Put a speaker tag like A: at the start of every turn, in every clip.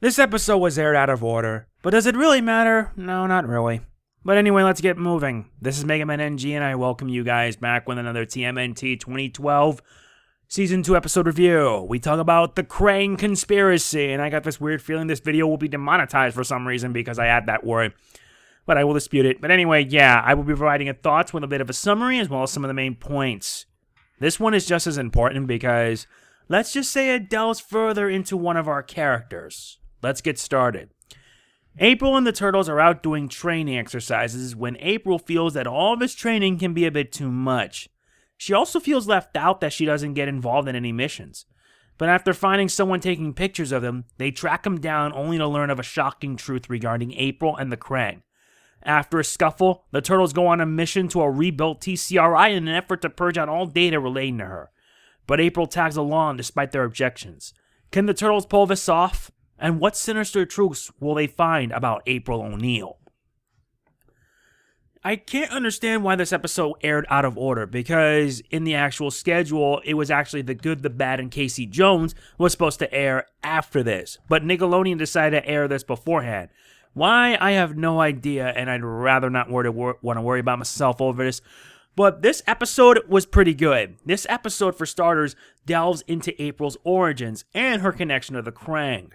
A: This episode was aired out of order, but does it really matter? No, not really. But anyway, let's get moving. This is Mega Man NG, and I welcome you guys back with another TMNT 2012 Season 2 episode review. We talk about the Kraang conspiracy, and I got this weird feeling this video will be demonetized for some reason because I add that word. But I will dispute it. But anyway, yeah, I will be providing thoughts with a bit of a summary as well as some of the main points. This one is just as important because, let's just say it delves further into one of our characters. Let's get started. April and the Turtles are out doing training exercises when April feels that all of his training can be a bit too much. She also feels left out that she doesn't get involved in any missions. But after finding someone taking pictures of them, they track him down only to learn of a shocking truth regarding April and the Kraang. After a scuffle, the Turtles go on a mission to a rebuilt TCRI in an effort to purge out all data relating to her. But April tags along despite their objections. Can the Turtles pull this off? And what sinister truths will they find about April O'Neil? I can't understand why this episode aired out of order, because in the actual schedule, it was actually The Good, the Bad, and Casey Jones was supposed to air after this, but Nickelodeon decided to air this beforehand. Why, I have no idea, and I'd rather not want to worry about myself over this. But this episode was pretty good. This episode, for starters, delves into April's origins and her connection to the Kraang.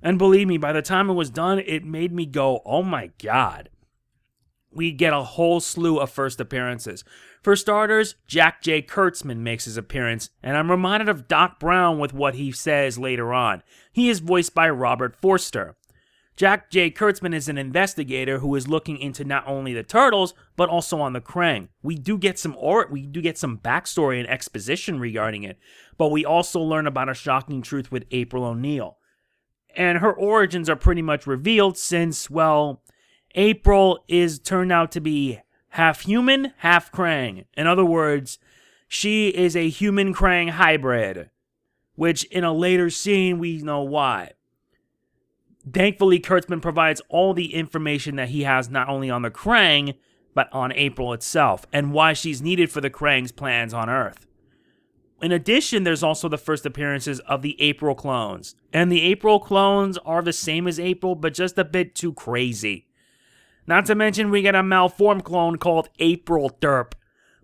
A: And believe me, by the time it was done, it made me go, oh my god. We get a whole slew of first appearances. For starters, Jack J. Kurtzman makes his appearance, and I'm reminded of Doc Brown with what he says later on. He is voiced by Robert Forster. Jack J. Kurtzman is an investigator who is looking into not only the Turtles, but also on the Kraang. We do get some backstory and exposition regarding it, but we also learn about a shocking truth with April O'Neil. And her origins are pretty much revealed since, well, April is turned out to be half human, half Kraang. In other words, she is a human-Kraang hybrid, which in a later scene we know why. Thankfully, Kurtzman provides all the information that he has not only on the Kraang, but on April itself, and why she's needed for the Kraang's plans on Earth. In addition, there's also the first appearances of the April clones. And the April clones are the same as April, but just a bit too crazy. Not to mention, we get a malformed clone called April Derp.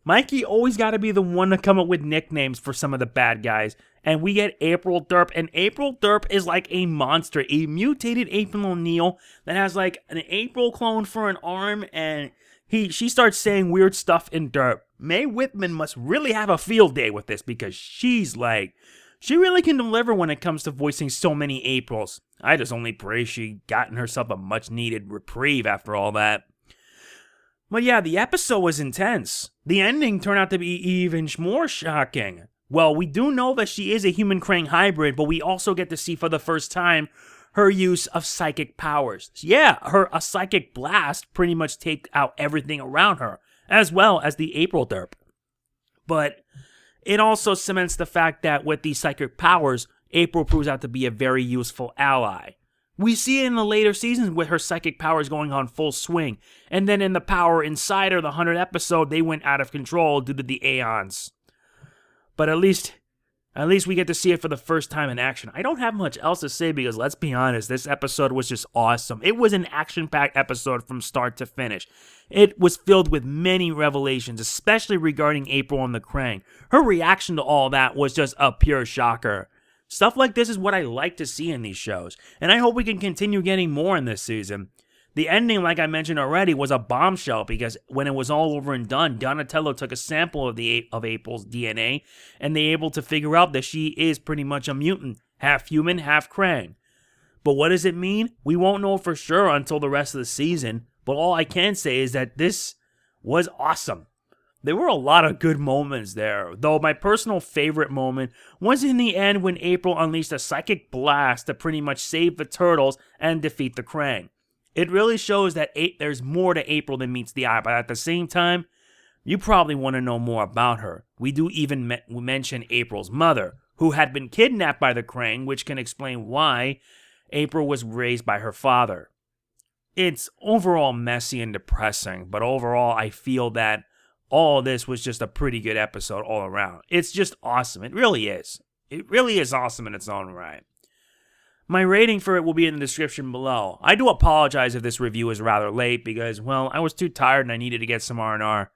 A: Mikey always got to be the one to come up with nicknames for some of the bad guys. And we get April Derp, and April Derp is like a monster. A mutated April O'Neil that has like an April clone for an arm, and she starts saying weird stuff in Derp. Mae Whitman must really have a field day with this because she really can deliver when it comes to voicing so many Aprils. I just only pray she gotten herself a much needed reprieve after all that. But yeah, the episode was intense. The ending turned out to be even more shocking. Well, we do know that she is a human Kraang hybrid, but we also get to see for the first time her use of psychic powers. Yeah, a psychic blast pretty much take out everything around her, as well as the April Derp. But it also cements the fact that with these psychic powers, April proves out to be a very useful ally. We see it in the later seasons with her psychic powers going on full swing, and then in the Power Insider, the 100th episode, they went out of control due to the Aeons. But at least we get to see it for the first time in action. I don't have much else to say because, let's be honest, this episode was just awesome. It was an action-packed episode from start to finish. It was filled with many revelations, especially regarding April and the Kraang. Her reaction to all that was just a pure shocker. Stuff like this is what I like to see in these shows, and I hope we can continue getting more in this season. The ending, like I mentioned already, was a bombshell because when it was all over and done, Donatello took a sample of April's DNA, and they were able to figure out that she is pretty much a mutant, half human, half Kraang. But what does it mean? We won't know for sure until the rest of the season, but all I can say is that this was awesome. There were a lot of good moments there, though my personal favorite moment was in the end when April unleashed a psychic blast to pretty much save the Turtles and defeat the Kraang. It really shows that there's more to April than meets the eye, but at the same time, you probably want to know more about her. We do even mention April's mother, who had been kidnapped by the Kraang, which can explain why April was raised by her father. It's overall messy and depressing, but overall I feel that all this was just a pretty good episode all around. It's just awesome. It really is. It really is awesome in its own right. My rating for it will be in the description below. I do apologize if this review is rather late because, well, I was too tired and I needed to get some R&R.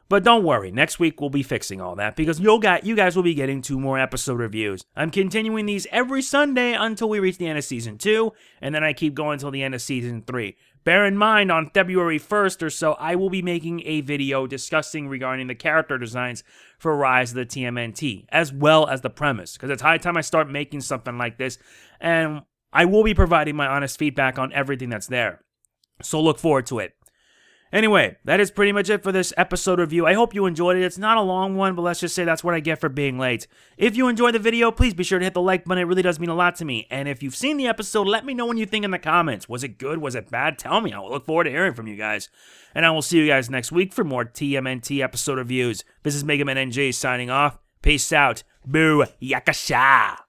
A: But don't worry, next week we'll be fixing all that because you guys will be getting 2 more episode reviews. I'm continuing these every Sunday until we reach the end of Season 2, and then I keep going until the end of Season 3. Bear in mind, on February 1st or so, I will be making a video discussing regarding the character designs for Rise of the TMNT, as well as the premise, because it's high time I start making something like this, and I will be providing my honest feedback on everything that's there. So look forward to it. Anyway, that is pretty much it for this episode review. I hope you enjoyed it. It's not a long one, but let's just say that's what I get for being late. If you enjoyed the video, please be sure to hit the like button. It really does mean a lot to me. And if you've seen the episode, let me know what you think in the comments. Was it good? Was it bad? Tell me. I will look forward to hearing from you guys. And I will see you guys next week for more TMNT episode reviews. This is Mega Man NJ signing off. Peace out. Boo Yakasha.